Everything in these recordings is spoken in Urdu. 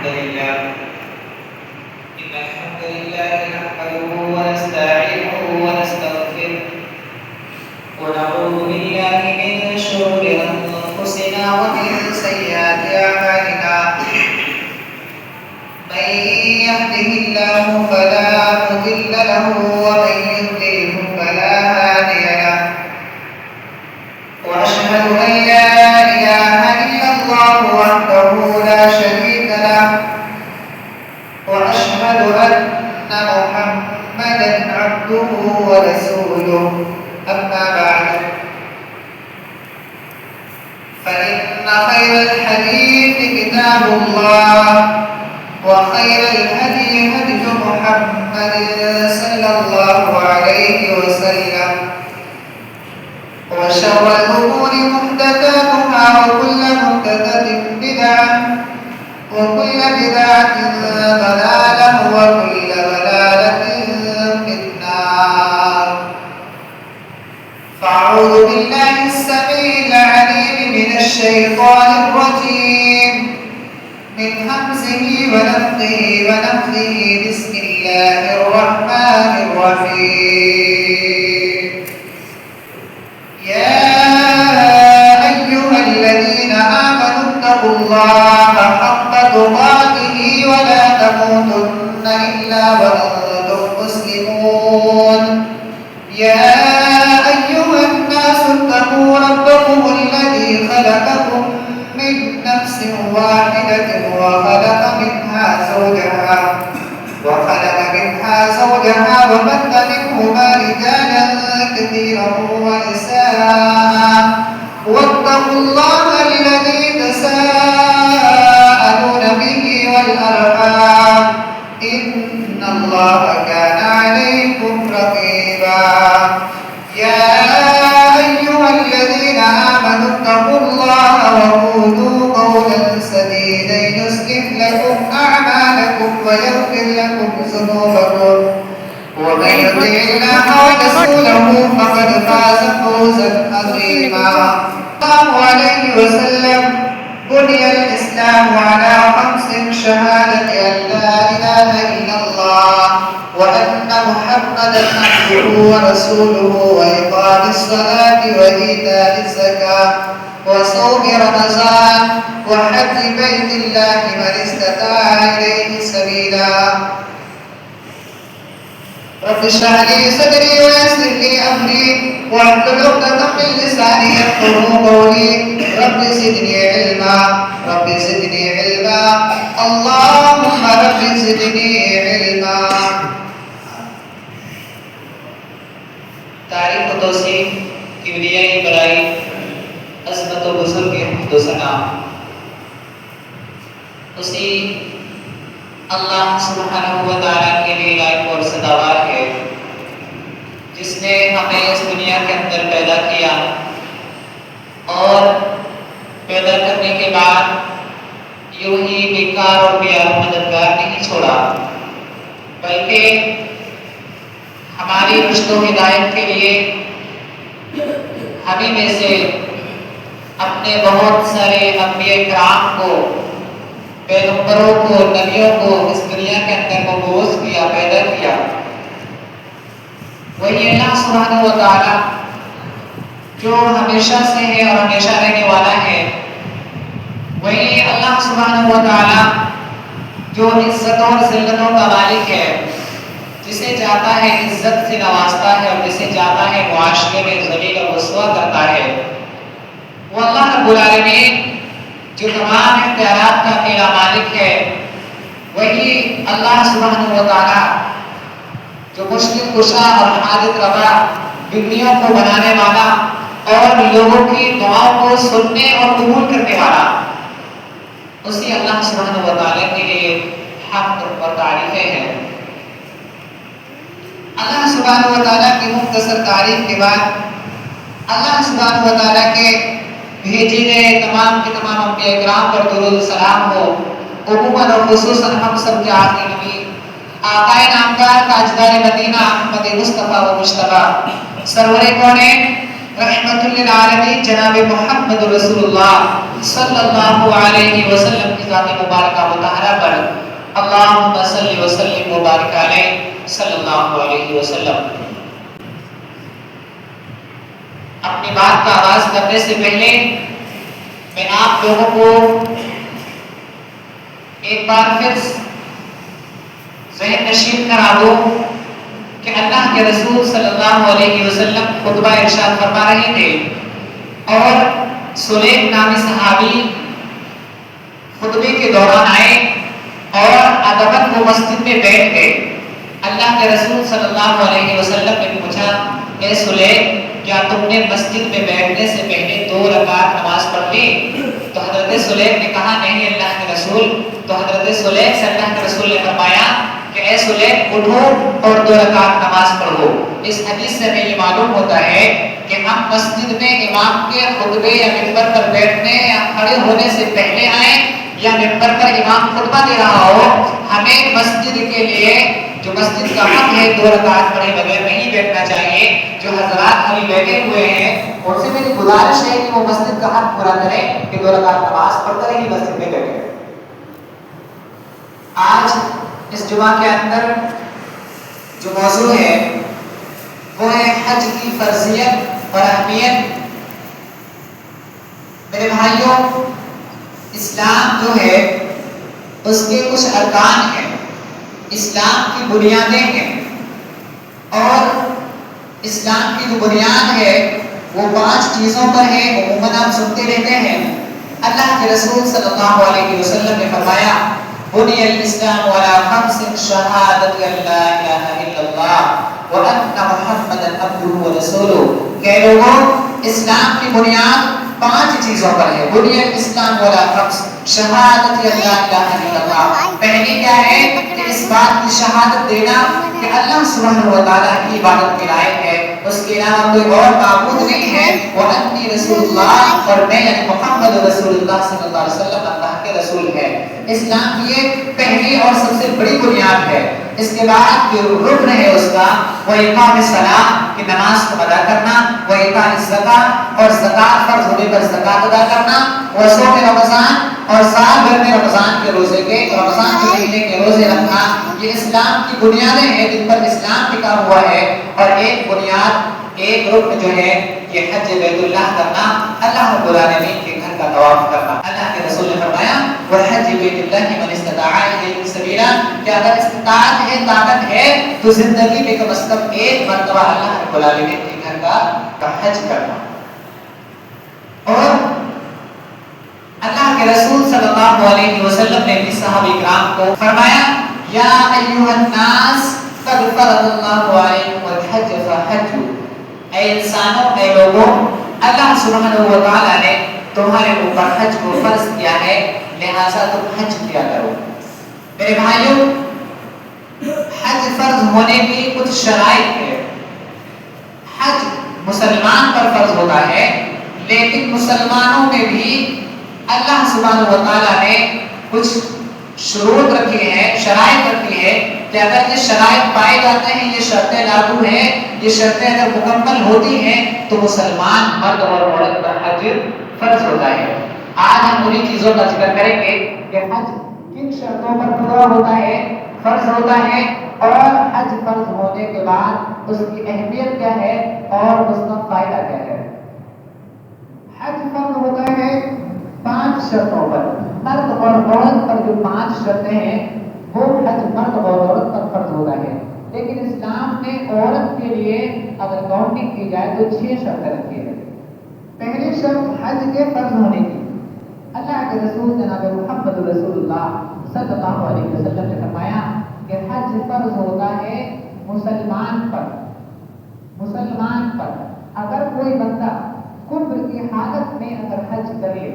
لله نحمده ونستعينه ونستغفره ونعوذ بالله من شرور أنفسنا ومن سيئات أعمالنا من يهده الله فلا مضل له ومن يضلله فلا هادي له وأشهد أن لا إله إلا الله وحده لا شريك له وأشهد أن محمدا عبده ورسوله أما بعد فإن خير الحديث كتاب الله وخير الهدي هدي محمد صلى الله عليه وسلم وشر الأمور محدثاتها وكل محدثة بدعة وكل بدعة ضلالة وكل ضلالة في النار فأعوذ بالله السميع العليم من الشيطان الرجيم من همزه ونفخه ونفثه بسم الله الرحمن الرحيم يا أيها الذين آمنوا اتقوا الله حق تقاته ولا تموتن إلا وأنتم مسلمون يا أيها الناس اتقوا ربكم الذي خلقكم من نفس واحدة وخلق منها زوجها وبث منهما رجالا كثيرا ونساء واتقوا الله الذي تساءلون به والأرحام إن الله كان عليكم رقيبا يا أيها الذين آمنوا اتقوا الله وقولوا قولا سديدا يصلح لكم أعمالكم ويغفر لكم ذنوبكم ومن يطع الله ورسوله فقد فاز فوزا عظيما الله عليه وسلم بني الإسلام على 5 شهادة أن لا إله إلا الله وأن محمدا عبده ورسوله وإقام الصلاة وإيتاء الزكاة وصوم رمضان وحج بيت الله من استطاع إليه سبيلا رب اشرح لي صدري ويسر لي أمري واحلل عقدة من لساني يفقهوا قولي رب زدني علما اللهم رب زدني علما تعریف و توصیف کبریائی برائی عظمت و بزرگ حمد و ثنا اسی اللہ سبحانہ و تعالیٰ کے لیے لائق اور سزاوار ہے جس نے ہمیں اس دنیا کے اندر پیدا کیا اور پیدا کرنے کے بعد یوں ہی بیکار اور بے مددگار نہیں چھوڑا بلکہ ہماری رشد و ہدایت کے لیے ہمیں میں سے اپنے بہت سارے انبیاء کرام کو پیغمبروں کو نبیوں کو اس دنیا کے اندر مبعوث کیا پیدا کیا وہی اللہ سبحانہ و تعالیٰ جو ہمیشہ سے ہے اور ہمیشہ رہنے والا ہے وہی اللہ سبحانہ و تعالیٰ جو عزتوں اور ذلتوں کا مالک ہے جسے چاہتا ہے عزت سے نوازتا ہے اور جسے چاہتا ہے معاشرے میں ذلیل اور رسوا کرتا ہے وہ اللہ رب العالمین جو تمام اختیارات کا اکیلا مالک ہے وہی اللہ سبحانہ و تعالیٰ جو مشکل کشا اور حاجت روا دنیا کو بنانے والا اور لوگوں کی دعاؤں کو سننے اور قبول کرنے والا اسی اللہ سبحانہ و تعالیٰ کے لیے حمد اور تعریفیں ہیں اللہ سبحانہ و تعالیٰ کی مختصر تعریف کے بعد اللہ سبحانہ و تعالیٰ کے بھیجے گئے تمام کے تمام انبیاء کرام پر درود و سلام ہو عموماً اور خصوصاً ہم سب کے آخری نبی آقائے نامدار تاجدار مدینہ احمد مصطفیٰ و مجتبیٰ سرور کونین رحمت للعالمین جناب محمد رسول اللہ صلی اللہ علیہ وسلم کی ذات مبارکہ مطہرہ پر اللہم صلی وسلم وبارک علیہ صلی اللہ علیہ وسلم۔ اپنی بات کا آغاز کرنے سے پہلے میں آپ لوگوں کو ایک بار پھر ذہن نشین کرا دوں کہ اللہ کے رسول صلی اللہ علیہ وسلم خطبہ ارشاد فرما رہے تھے اور سلیق نامی صحابی خطبے کے دوران آئے اور ادباً وہ مسجد میں بیٹھ گئے۔ اللہ کے رسول صلی اللہ علیہ وسلم نے پوچھا، اے سلیق، کیا تم نے مسجد میں بیٹھنے سے پہلے 2 رکعت نماز پڑھ لی؟ تو حضرت سلیق نے کہا، نہیں اللہ کے رسول۔ تو حضرت سلیق سے اللہ کے رسول نے فرمایا کہ اے سلیق، اٹھو اور 2 رکعت نماز پڑھو۔ اس حدیث سے ہمیں یہ معلوم ہوتا ہے کہ ہم مسجد میں امام کے خطبے یا منبر پر بیٹھنے یا کھڑے ہونے سے پہلے آئیں یا منبر پر امام خطبہ دے رہا ہو، ہمیں مسجد کے لیے جو مسجد کا حق ہے 2 رکعت پڑھے بغیر نہیں بیٹھنا چاہیے۔ جو حضرات ابھی بیٹھے ہوئے ہیں ان سے میری گزارش ہے کہ وہ مسجد کا حق پورا کریں کہ 2 رکعت نماز پڑھ کر ہی مسجد میں بیٹھیں۔ آج اس جمعہ کے اندر جو موضوع ہے وہ ہے حج کی فرضیت اور اہمیت۔ میرے بھائیوں، اسلام جو ہے اس کے کچھ ارکان ہیں، اسلام کی بنیادیں ہیں، اور اسلام کی جو بنیاد ہے وہ 5 چیزوں پر ہے۔ عموماً آپ سنتے رہتے ہیں، اللہ کے رسول صلی اللہ علیہ وسلم نے فرمایا، بنی الاسلام علی 5 شہادت ان لا الہ الا اللہ وان محمدا عبدہ ورسولہ۔ کہ لوگوں، اسلام کی بنیاد 5 چیزوں پر ہے۔ بنی الاسلام علی 5 شہادت ان لا الہ الا اللہ۔ پہلی کیا ہے کہ اس بات کی شہادت دینا کہ اللہ سبحانہ و تعالیٰ کی عبادت کے لائق ہے، اس کے علاوہ کوئی اور معبود نہیں ہے، وَأَنِّي رسول اللہ، اور میں یعنی محمد رسول اللہ صلی اللہ علیہ وسلم اللہ کے رسول ہے۔ اسلام کی یہ پہلی اور سب سے بڑی بنیاد ہے۔ اس کے بعد جو رکن ہے اس کا وہ اقام الصلاۃ، کہ نماز کو ادا کرنا، وہ اقام الزکوٰۃ، اور زکوٰۃ فرض ہونے پر زکوٰۃ ادا کرنا، وہ صوم رمضان، اور سال بھر میں رمضان کے روزے کے رمضان کے مہینے کے روزے رکھنا۔ یہ اسلام کی بنیادیں ہیں جن پر اسلام ٹکا ہوا ہے۔ اور ایک بنیاد، ایک رکن جو ہے یہ حج بیت اللہ کرنا، اللہ رب العالمین کے گھر کا طواف کرنا۔ اللہ کے رسول نے فرمایا، وَحَجِّ بَيْتِ اللَّهِ مَنِ اسْتَطَاعَ إِلَيْهِ سَبِيلًا، کہ اگر استطاعت ہے، طاقت ہے تو زندگی میں کم از کم 1 مرتبہ اللہ رب العالمین کے گھر کا حج کرنا۔ اور اللہ کے رسول صلی اللہ علیہ وسلم نے بھی صحابہ کرام کو فرمایا، یا ایھا الناس قد فرض اللہ علیکم الحج فحجوا، اے انسانوں، اے لوگوں، اللہ سبحانہ و تعالیٰ نے تمہارے اوپر حج کو فرض کیا ہے، لہذا تم حج کیا کرو۔ میرے بھائیوں، حج فرض ہونے کی کچھ شرائط ہے۔ حج مسلمان پر فرض ہوتا ہے، لیکن مسلمانوں میں بھی اللہ سبحانہ و تعالیٰ نے کچھ شروط رکھی ہیں، شرائط رکھی ہے کہ اگر یہ شرائط پائے جاتے ہیں، یہ شرطیں لاگو ہیں، یہ شرطیں اگر مکمل ہوتی ہیں تو مسلمان مرد اور عورت پر حج فرض ہوتا ہے۔ آج ہم انہی چیزوں کا ذکر کریں گے کہ حج کن شرطوں پر پورا ہوتا ہے، فرض ہوتا ہے، اور حج فرض ہونے کے بعد اس کی اہمیت کیا ہے اور اس کا فائدہ کیا ہے۔ حج فرض ہوتا ہے 5 شرطوں پر، مرد اور عورت پر جو 5 شرطیں ہیں وہ حج مرد اور عورت پر فرض ہوتا ہے۔ لیکن اسلام نے عورت کے لیے اگر کاؤنٹنگ کی جائے تو 6 شرطیں رکھی ہیں۔ پہلی شرط حج کے فرض ہونے کی، اللہ کے رسول جناب محمد رسول اللہ صلی اللہ علیہ وسلم نے فرمایا کہ حج فرض ہوتا ہے مسلمان پر۔ مسلمان پر اگر کوئی بندہ کفر کی حالت میں اگر حج کر لے،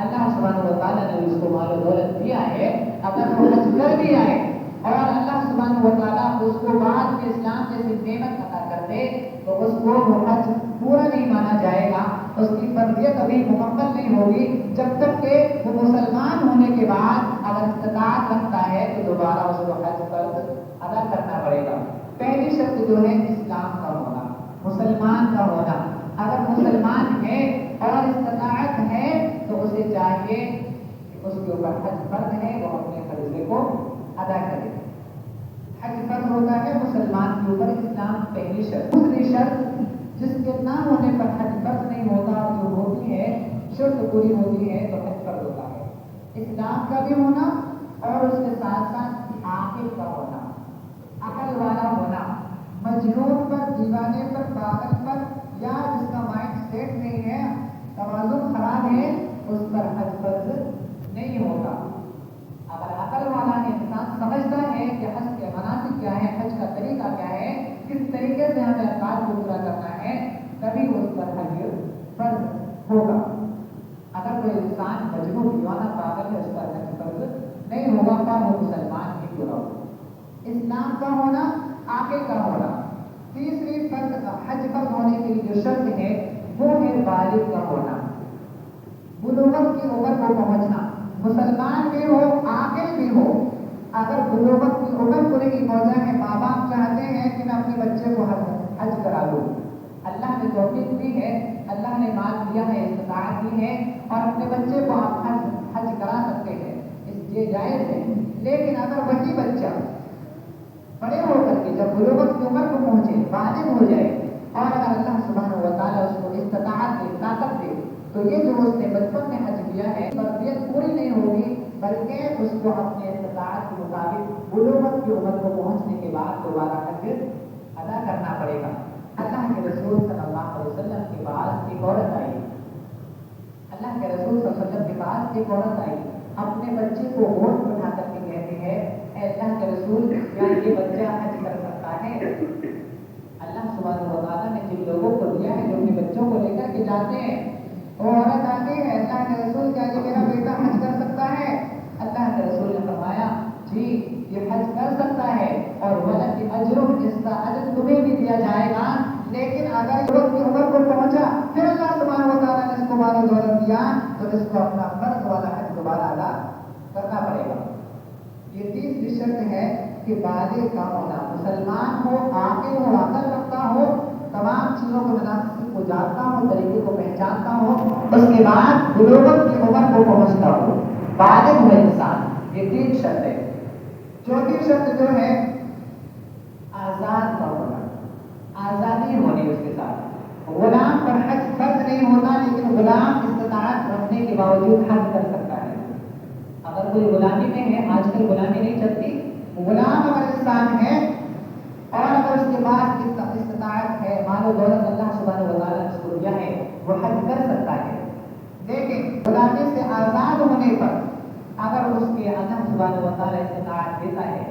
اللہ سبحانہ و تعالیٰ نے اس کو مال و دولت دیا ہے، اگر وہ حج کر بھی آئے اور اللہ سبحانہ و تعالیٰ اس کو بعد میں اسلام جیسی نعمت عطا کر دے تو اس کو وہ حج پورا نہیں مانا جائے گا، اس کی فرضیت ابھی مکمل نہیں ہوگی جب تک کہ وہ مسلمان ہونے کے بعد اگر استطاعت رکھتا ہے تو دوبارہ اس کو حج فرض ادا کرنا پڑے گا۔ پہلی شرط جو ہے اسلام کا ہونا، مسلمان کا ہونا۔ اگر مسلمان کے اوپر حج فرض ہے وہ اپنے فرضے کو ادا کرے. حج فرض ہوتا ہے مسلمان کے اوپر اسلام پہلی شرط. دوسری شرط جس کے نہ ہونے پر حج فرض نہیں ہوتا، جو ہوتی ہے شرط پوری ہوتی ہے تو حج فرض ہوتا ہے. اسلام کا بھی ہونا اور اس کے ساتھ ساتھ عاقل کا ہونا، عقل والا ہونا. مجنون پر، دیوانے پر، پاگل پر یا جس کا مائنڈ سیٹ نہیں ہے، توازن خراب ہے، اس پر حج فرض نہیں ہوتا. اگر عقل والا انسان سمجھتا ہے کہ حج کے مناسب کیا ہے، حج کا طریقہ کیا ہے، کس طریقے سے ہمیں احکام کو پورا کرنا ہے، تبھی اس پر حج فرض ہوگا. اگر کوئی انسان مجنون، دیوانہ، پاگل ہے، اس پر حج فرض نہیں ہوگا، پر وہ مسلمان ہی کیوں نہ ہو. اسلام کا ہونا، عاقل کا ہونا. تیسری فرض حج فرض ہونے کے لیے جو شرط ہے وہ ہے بالغ کا ہونا، بلوغت کی عمر کو پہنچنا. مسلمان بھی ہو، عاقل بھی ہو. اگر بلوغت کی عمر کو نہیں پہنچا ہے، ماں باپ چاہتے ہیں کہ میں اپنے بچے کو حج کرا دوں، اللہ نے توفیق دی ہے، اللہ نے مال دیا ہے، استطاعت دی ہے اور اپنے بچے کو آپ حج کرا سکتے ہیں، یہ جائز ہے. لیکن اگر وہی بچہ بڑے ہو کر کے جب بلوغت کی عمر کو پہنچے، بالغ ہو جائے اور اگر اللہ سبحانہ و تعالیٰ اس کو استطاعت دے، طاقت دے، تو یہ جو اس نے بچپن میں حج کیا ہے تربیت پوری نہیں ہوگی، بلکہ اس کو اپنے استطاعت کے مطابق بلوغت کی عمر کو پہنچنے کے بعد دوبارہ حج ادا کرنا پڑے گا. اللہ کے رسول صلی اللہ علیہ وسلم کے پاس ایک عورت آئی. اللہ کے رسول صلی اللہ علیہ وسلم کے پاس ایک عورت آئی، اپنے بچے کو گود اٹھا کر کے کہتے ہیں، اے اللہ کے رسول، کیا یہ بچہ حج کر سکتا ہے؟ اللہ سبحانہ و تعالیٰ نے جن لوگوں کو دیا ہے جو اپنے بچوں کو لے کر کے جاتے ہیں، وہ عورت آتی ہے، اللہ کے رسول کیا یہ میرا بیٹا حج کر سکتا ہے؟ اللہ کے رسول نے فرمایا جی یہ حج کر سکتا ہے اور ولد اجر، اس کا اجر تمہیں بھی دیا جائے گا. لیکن اگر کی عمر کو پہنچا پھر اللہ سبحانہ و تعالیٰ نے اس کو مال و دولت دیا تو اس کو اپنا فرض والا حج دوبارہ ادا کرنا پڑے گا. یہ تیسری شرط ہے کہ بالغ کا ہونا، مسلمان ہو، عاقل ہو، عقل رکھتا ہو، تمام چیزوں کو مناسب کو جانتا ہو، طریقے کو پہچانتا ہو، اس کے بعد بلوغت کی عمر کو پہنچتا ہو، بالغ ہو انسان. یہ تین شرط ہے. چوتھی شرط جو ہے آزاد کا ہونا، آزادی ہونی اس کے ساتھ. غلام پر حج فرض نہیں ہوتا، لیکن غلام استطاعت رکھنے کے باوجود حج کر سکتا ہے. اگر کوئی غلامی میں ہے، آج کل غلامی نہیں چلتی، غلام اگر انسان ہے اور اگر اس کے بعد استطاعت ہے، مال و دولت اللہ سبحانہ و تعالیٰ نے اس کو دیا ہے، وہ حج کر سکتا ہے. لیکن غلامی سے آزاد ہونے پر اگر اس کے اللہ سبحانہ و تعالیٰ استطاعت دیتا ہے،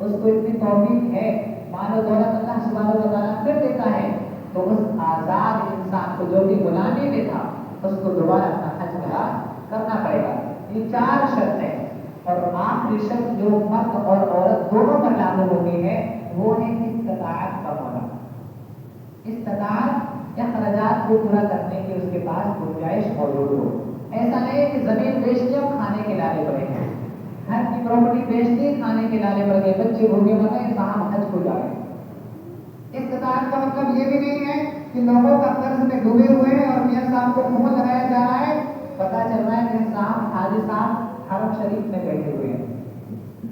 اس کو اتنی توفیق ہے، مال و دولت اللہ سبحانہ و تعالیٰ پھر دیتا ہے، تو اس آزاد انسان کو جو کہ غلامی میں تھا اس کو دوبارہ اپنا حج ادا کرنا پڑے گا. یہ چار شرط ہیں. اور آخری شرط جو مرد اور عورت دونوں پر لاگو ہوتی ہے وہ ہے استطاعت کا ہونا. استطاعت یا اخراجات کو پورا کرنے کی اس کے پاس گنجائش موجود ہو. ایسا نہیں ہے کہ زمین بیچ کے اب کھانے کے لالے پڑے ہیں، گھر کی پراپرٹی بیچ کے کھانے کے لالے پڑ گئے، بچے بھوکے مر گئے، صاحب حج کو جائے. استطاعت کا مطلب یہ بھی نہیں ہے کہ لوگوں کا قرض میں ڈوبے ہوئے ہیں اور میاں صاحب کو فون لگایا جا رہا ہے، پتا چل رہا ہے کہ صاحب حاجی صاحب حرم شریف میں بیٹھے ہوئے ہیں،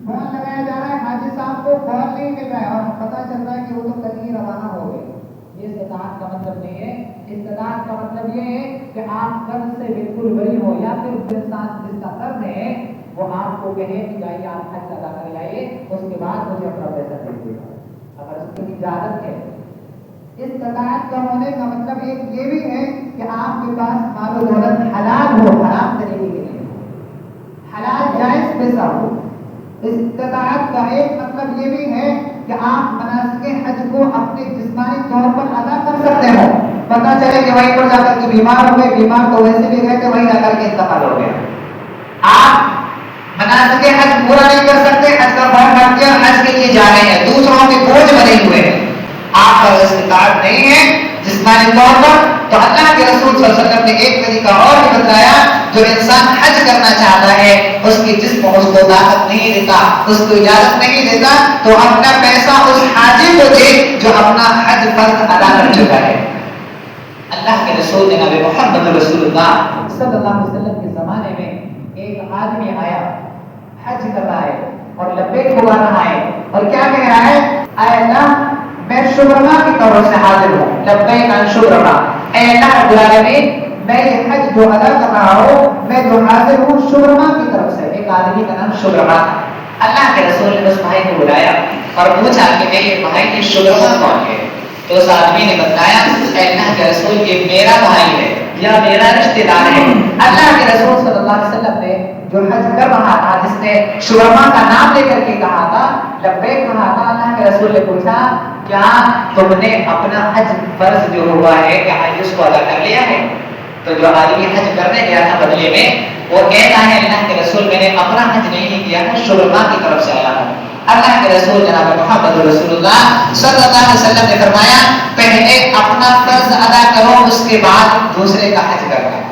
فون لگایا جا رہا ہے، حاجی صاحب کو کال نہیں مل رہا ہے اور پتا چل رہا ہے کہ وہ تو کل ہی روانہ ہو گئے. یہ استطاعت کا مطلب نہیں ہے. استطاعت کا مطلب یہ ہے کہ آپ قرض سے بالکل بری ہو، یا پھر انسان جس کا قرض ہے وہ آپ کو کہے کہ جائیے آپ حج ادا کر جائیے، اس کے بعد مجھے اپنا پیسہ دے دیجیے گا، اگر اس کی اجازت ہے. استطاعت کا ہونے کا مطلب ایک یہ بھی ہے کہ آپ کے پاس مال و دولت حلال ہو، حرام طریقے کے لیے حلال جائز پیسہ ہو. استطاعت کا ایک مطلب یہ بھی ہے کہ آپ مناسک حج کو اپنے جسمانی طور پر ادا کر سکتے ہو. پتا چلے کہ وہیں پر جا کر کے بیمار ہو گئے، بیمار تو ویسے بھی گئے تھے، وہیں جا کر کے انتقال ہو گیا. آپ مناسک حج پورا نہیں کر سکتے، حج کا فارم بھر دیا، حج کے لیے جا رہے ہیں، دوسروں کے بوجھ بنے ہوئے ہیں، آپ کا استطاعت نہیں ہے جسمانی طور پر، تو اللہ کے رسول صلی اللہ علیہ وسلم نے ایک طریقہ اور بھی بتایا. جو انسان حج کرنا چاہتا ہے، اس کی جسم اس کو طاقت نہیں دیتا، اس کو اجازت نہیں دیتا، تو اپنا پیسہ اس حاجی کو دے جو اپنا حج فرض ادا کر چکا ہے. اللہ کے رسول جناب محمد رسول اللہ صلی اللہ علیہ وسلم کے زمانے میں ایک آدمی آیا حج کر رہا ہے اور لبیک بلا رہا ہے اور کیا کہہ رہا ہے؟ اے اللہ میں شبرما کی طرف سے حاضر ہوں، لبیک ان شبرما، اے اللہ رب العالمین میں یہ حج جو ادا کر رہا ہوں میں جو حاضر ہوں شبرما کی طرف سے۔ ایک آدمی کا نام شبرما تھا۔ اللہ کے رسول نے اس بھائی کو بلایا اور پوچھا کہ میرے بھائی کی شبرما کون ہے؟ تو اس آدمی نے بتایا اے اللہ کے رسول یہ میرا بھائی ہے یا میرا رشتہ دار ہے۔ اللہ کے رسول صلی اللہ علیہ وسلم نے جو حج کر رہا تھا، جس نے شبرما کا نام لے کر کے کہا تھا، لبیک کہا تھا، اللہ کے رسول نے پوچھا کیا تم نے اپنا حج فرض جو ہوا ہے کیا حج اس کو ادا کر لیا ہے؟ تو جو آدمی حج کرنے گیا تھا بدلے میں وہ کہتا ہے اللہ کے رسول میں نے اپنا حج نہیں کیا ہے، شبرما کی طرف سے آیا ہوں۔ اللہ کے رسول جناب محمد رسول اللہ صلی اللہ علیہ وسلم نے فرمایا پہلے اپنا فرض ادا کرو اس کے بعد دوسرے کا حج کرنا۔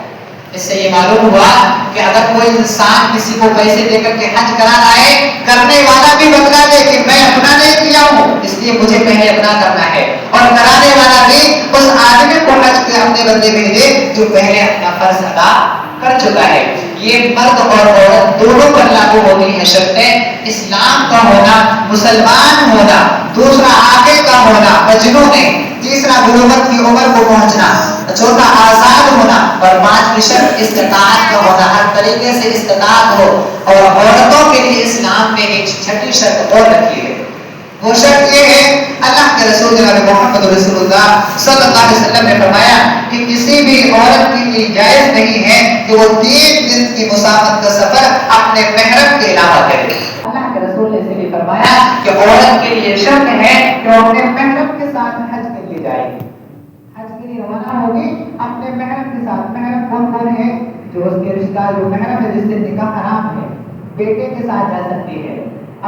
اس سے یہ معلوم ہوا کہ اگر کوئی انسان کسی کو پیسے دے کر کے حج کرا رہا ہے، کرنے والا بھی بتلا دے کہ میں اپنا نہیں کیا ہوں اس لیے مجھے پہلے اپنا کرنا ہے، اور کرانے والا بھی اس آدمی کو حج کے اپنے بندے بھیجے جو پہلے اپنا فرض ادا کر چکا ہے۔ یہ مرد اور عورت دونوں پر لاگو ہوتی ہیں شرطیں، اسلام کا ہونا، مسلمان ہونا، دوسرا عاقل کا ہونا، مجنون نہیں، تیسرا بلوغت کی عمر کو پہنچنا، چوتھا آزاد ہونا، اور پانچویں شرط استطاعت کا ہونا، ہر طریقے سے استطاعت ہو۔ اور عورتوں کے لیے اسلام نے ایک چھٹی شرط اور رکھی ہے، وہ شرط یہ ہے اللہ کے رسول جناب محمد رسول اللہ صلی اللہ علیہ وسلم نے فرمایا کہ کسی بھی عورت کے لیے جائز نہیں ہے کہ وہ 3 دن کی مسافت کا سفر اپنے محرم کے علاوہ کرے۔ اللہ کے رسول نے اسے بھی فرمایا کہ عورت کے لیے شرط ہے کہ وہ اپنے محرم کے ساتھ حج کے لیے جائے گی، حج کے لیے روانہ ہوگی اپنے محرم کے ساتھ۔ محرم کون کون ہے؟ جو اس کے رشتہ جو محرم ہے جس سے نکاح حرام ہے، بیٹے کے ساتھ جا سکتی ہے،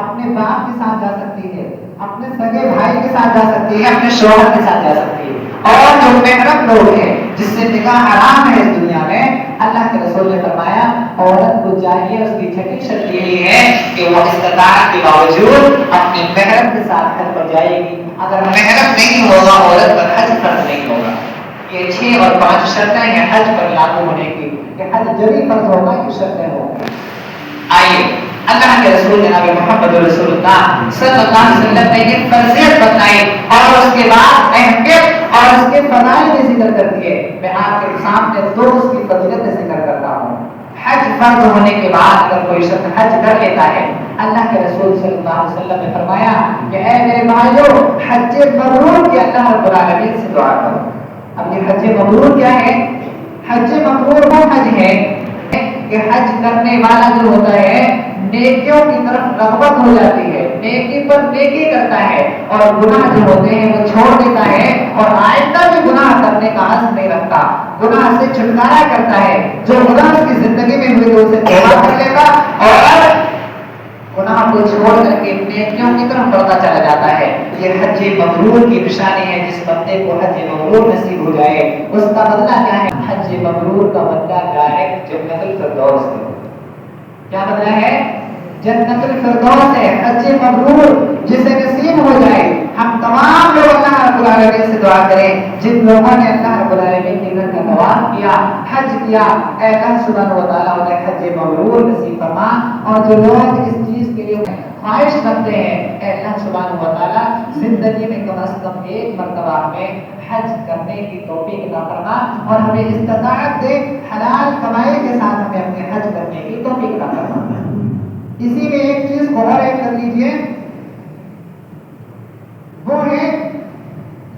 اپنے باپ کے ساتھ جا سکتی ہے، اپنے سگے بھائی کے ساتھ جا سکتی ہے، اپنے شوہر کے ساتھ جا سکتی ہے۔ اور جو محرم لوگ ہیں جس سے نکاح حرام ہے اس دنیا میں، اللہ کے رسول نے فرمایا عورت کو چاہیے اس کی چھٹی شرط یہی ہے کہ وہ استطاعت کے باوجود اپنے محرم کے ساتھ حج پر جائے گی۔ اگر محرم نہیں ہوگا عورت پر حج فرض نہیں ہوگا۔ یہ 6 اور 5 شرطیں ہیں حج پر لاگو ہونے کی، کہ حج جبھی فرض ہوگا کہ شرطیں ہوگی۔ آئیے اللہ کے رسول جناب محمد رسول اللہ صلی اللہ علیہ وسلم نے یہ فرضیت بتائی اور اس کے بعد اہمیت اور اس کے فضائل بھی ذکر کر دیے۔ میں آپ کے سامنے 2 اس کی فضیلت ذکر کرتا ہوں۔ حج فرض ہونے کے بعد اگر کوئی شخص حج کر لیتا ہے، اللہ کے رسول صلی اللہ علیہ وسلم نے فرمایا کہ اے میرے بھائیو حج مبرور کی اللہ رب العالمین سے دعا کرو۔ اب یہ حج مبرور کیا ہے؟ حج مبرور وہ حج ہے کہ حج کرنے والا جو ہوتا ہے نیکیوں کی طرف رغبت ہو جاتی ہے، نیکی پر نیکی کرتا ہے اور گناہ جو ہوتے ہیں وہ چھوڑ دیتا ہے اور آئندہ بھی گناہ کرنے کا عزم نہیں رکھتا، گناہ سے چھٹکارا کرتا ہے۔ جو گناہ اس کی زندگی میں ہوئے اسے توبہ کر لے گا اور گناہ کو چھوڑ کر کے نیکیوں کی طرف بڑھتا چلا جاتا ہے۔ یہ حج مبرور کی نشانی ہے۔ جس بندے کو حج مبرور نصیب ہو جائے اس کا بدلہ کیا ہے؟ حج مبرور کا بدلہ ڈائریکٹ جنت الفردوس ہے۔ کیا بدلہ ہے؟ جنت الفردوس ہے۔ حج مبرور جسے نصیب ہو جائے، ہم تمام لوگ اللہ رب العالمین سے دعا کریں جن لوگوں نے اللہ رب العالمین کے گھر کا طواف کیا، حج کیا، اے اللہ سبحانہ و تعالیٰ انہیں حج مبرور نصیب فرما۔ اور جو لوگ اس چیز کے لیے خواہش رکھتے ہیں، اے اللہ سبحانہ و تعالیٰ زندگی میں کم از کم 1 مرتبہ ہمیں حج کرنے کی توفیق عطا فرما اور ہمیں استطاعت دے حلال کمائی کے ساتھ ہمیں اپنے حج کرنے کی توفیق عطا فرما۔ اسی میں ایک چیز کو اور ایڈ کر لیجئے، وہ ہے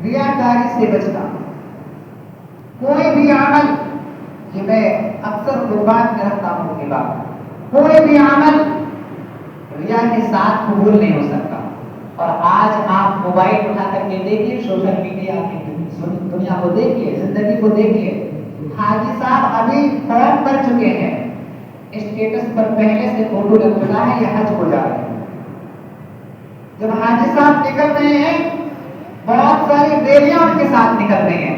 ریاکاری سے بچنا۔ کوئی بھی عمل، یہ میں اکثر قربان میں رکھتا ہوں کہ بات، کوئی بھی عمل ریا کے ساتھ قبول نہیں ہو سکتا۔ اور آج آپ موبائل اٹھا کر کے دیکھیے، سوشل میڈیا کی دنیا کو دیکھیے، زندگی کو دیکھیے، حاجی صاحب ابھی فارم کر چکے ہیں، اسٹیٹس پر پہلے سے فوٹو لگ چکا ہے، یہ حج ہو جا رہے ہیں۔ جب حاجی صاحب نکل رہے ہیں بہت ساری ریلیاں ان کے ساتھ نکل رہی ہیں۔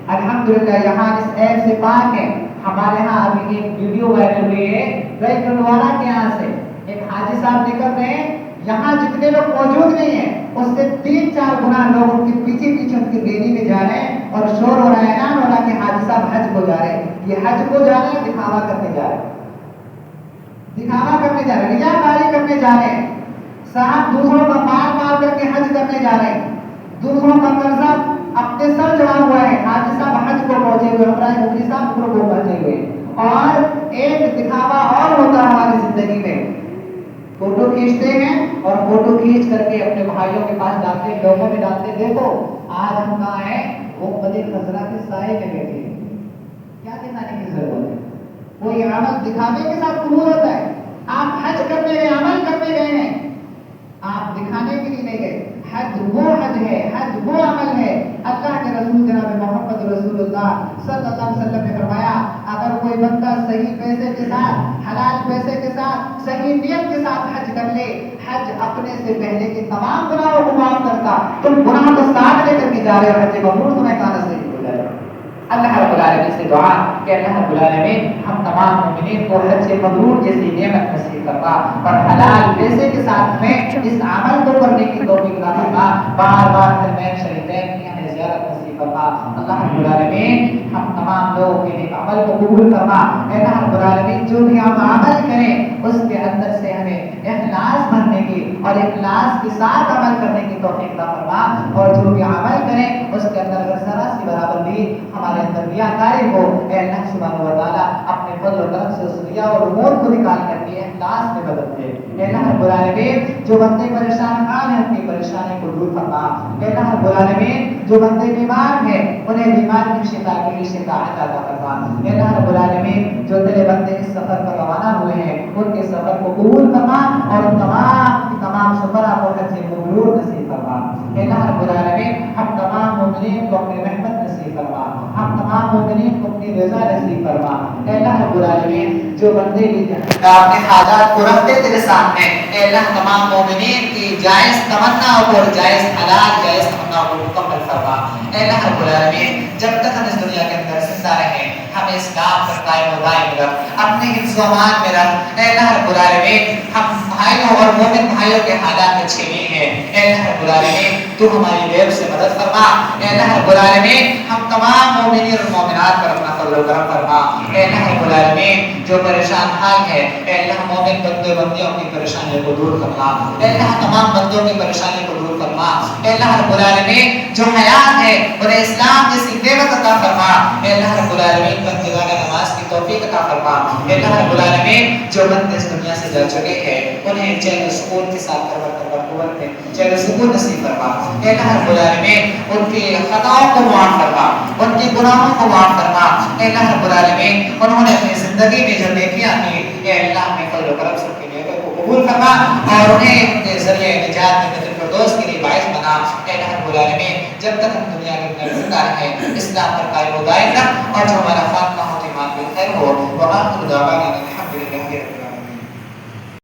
الحمدللہ یہاں اس ایپ سے پاک ہے، ہمارے ہاں ابھی ایک ویڈیو وائرل ہوئی ہے گئی گنوارا کے یہاں سے، ایک حاجی صاحب نکل رہے ہیں، یہاں جتنے لوگ موجود نہیں ہیں اس سے 3-4 گنا لوگ ان کے پیچھے پیچھے ان کی ریلی میں جا رہے ہیں اور شور ہو رہا ہے، اعلان ہو رہا ہے کہ حاجی صاحب حج کو جا رہے ہیں۔ یہ حج کو جا رہے ہیں، دکھاوا کرنے جا رہے ہیں۔ دکھاوا کرنے جا رہے ہیں، ریاکاری کرنے جا رہے ہیں، صاحب دوسروں کا مال مار کر کے حج کرنے جا رہے ہیں، دوسروں کا قرضہ اپنے سر چڑھا ہوا ہے، حاجی صاحب حج کو پہنچے ہوئے، عمرہ مفتی صاحب عمرہ کو پہنچے ہوئے، اور ایک دکھاوا اور ہوتا ہے ہماری زندگی میں، فوٹو کھینچتے ہیں اور فوٹو کھینچ کر کے اپنے بھائیوں کے پاس ڈالتے ہیں، لوگوں میں ڈالتے ہیں، دیکھو آج ہم کہاں ہیں، وہ بدی خزرہ کے سائے میں بیٹھے ہیں۔ کیا دکھانے کی ضرورت ہے؟ کوئی عمل دکھانے کے ساتھ قبول ہوتا ہے؟ آپ حج کرنے گئے، عمل کرنے گئے ہیں، آپ دکھانے کے لیے نہیں گئے۔ حج وہ حج ہے، حج وہ عمل ہے۔ اللہ کے رسول جناب محمد رسول اللہ صلی اللہ علیہ وسلم نے فرمایا، اگر کوئی بندہ صحیح پیسے کے ساتھ، حلال پیسے کے ساتھ، صحیح نیت کے ساتھ حج کر لے، حج اپنے سے پہلے کے تمام گناہوں کو معاف کرتا۔ تم گناہ تو ساتھ لے کر کے جا رہے ہو، حج مبرور تمہیں کہاں نصیب ہو جائے گا۔ اللہ رب العالمین سے دعا کہ اللہ رب العالمین ہم تمام مومنین کو حج مبرور جیسی نعمت نصیب فرما، اور حلال پیسے کے ساتھ میں اس عمل کو کرنے کی توفیق عطا فرما، بار بار حرمین شریفین کی ہمیں زیارت نصیب فرما۔ اللہ رب العالمین ہم تمام لوگوں کے نیک عمل کو قبول فرما۔ اللہ رب العالمین جو بھی ہم عمل کریں اس کے اندر سے ہمیں اخلاص بھرنے کی اور اخلاص کے ساتھ عمل کرنے کی توفیق عطا فرما، اور جو بھی عمل کریں اس کے اندر اگر ذرا سی برابر بھی ہمارے اندر ریاکاری ہو، اے اللہ سبحانہ و تعالیٰ اپنے فضل و کرم سے اس ریا اور امور کو نکال کر کے اخلاص میں بدل دے۔ اے اللہ رب العالمین جو بندے پریشان حال ہیں اپنی پریشانی کو دور فرما۔ اے اللہ رب العالمین جو بندے بیمار ہیں انہیں بیماری کی شفا کے لیے شفا عطا فرما۔ اے اللہ رب العالمین جو تیرے بندے اس سفر پر روانہ ہوئے ہیں ان کے سفر کو قبول فرما، اور تمام سفرہ کو حج مبرور نصیب فرما۔ اے اللہ رب العالمین ہم تمام مومنین کو اپنی رحمت نصیب فرما، ہم تمام مومنین کو اپنی رضا نصیب فرما۔ اے اللہ رب العالمین جو بندے بھی اپنے حاجات کو رکھتے تیرے سامنے، اے اللہ تمام مومنین کی جائز تمنا اور جائز حلال جائز تمنا کو مکمل فرما۔ اے اللہ رب العالمین جب تک ہم اس دنیا کے اندر زندہ رہیں ہمیں اسلام پر قائم و دائم رکھ، اپنے حفظ و امان میں رکھ۔ اے اللہ رب العالمین ہم بھائیوں اور مومن بھائیوں کے حالات اچھے نہیں ہیں، اے اللہ رب العالمین تو ہماری غیب سے مدد فرما۔ اے اللہ رب العالمین ہم تمام مومنین اور مومنات پر اپنا فضل و کرم فرما۔ اے اللہ رب العالمین جو پریشان حال ہے، اے اللہ مومن بندے بندیوں کی پریشانیوں کو دور فرما۔ اے اللہ تمام بندوں کی پریشانی کو دور فرما۔ اے اللہ رب العالمین جو حیات ہے انہیں اسلام جیسی نعمت عطا فرما۔ اے اللہ رب العالمین بندگان نماز کی توفیق عطا فرما۔ اے اللہ رب العالمین جو بندے اس دنیا سے جا چکے ہیں انہیں چین و سکون کے ساتھ قبر میں چین و سکون نصیب فرما۔ اے اللہ رب العالمین ان کی خطاؤں کو معاف فرما، ان کے گناہوں کو معاف فرما۔ اے اللہ رب العالمین انہوں نے اپنی زندگی میں جو نیکیاں کی، اے اللہ اپنے فضل و کرم سے ان کی نیکیوں کو قبول فرما، اور انہیں اپنے ذریعے نجات میں جنت الفردوس کے لیے باعث بنا۔ اے اللہ رب العالمین جب تک ہم دنیا کے اندر زندہ رہیں اسلام پر قائم و دائم رکھ، اور جو ہمارا خاتمہ ہو ایمان بالخیر ہو۔ وآخر دعوانا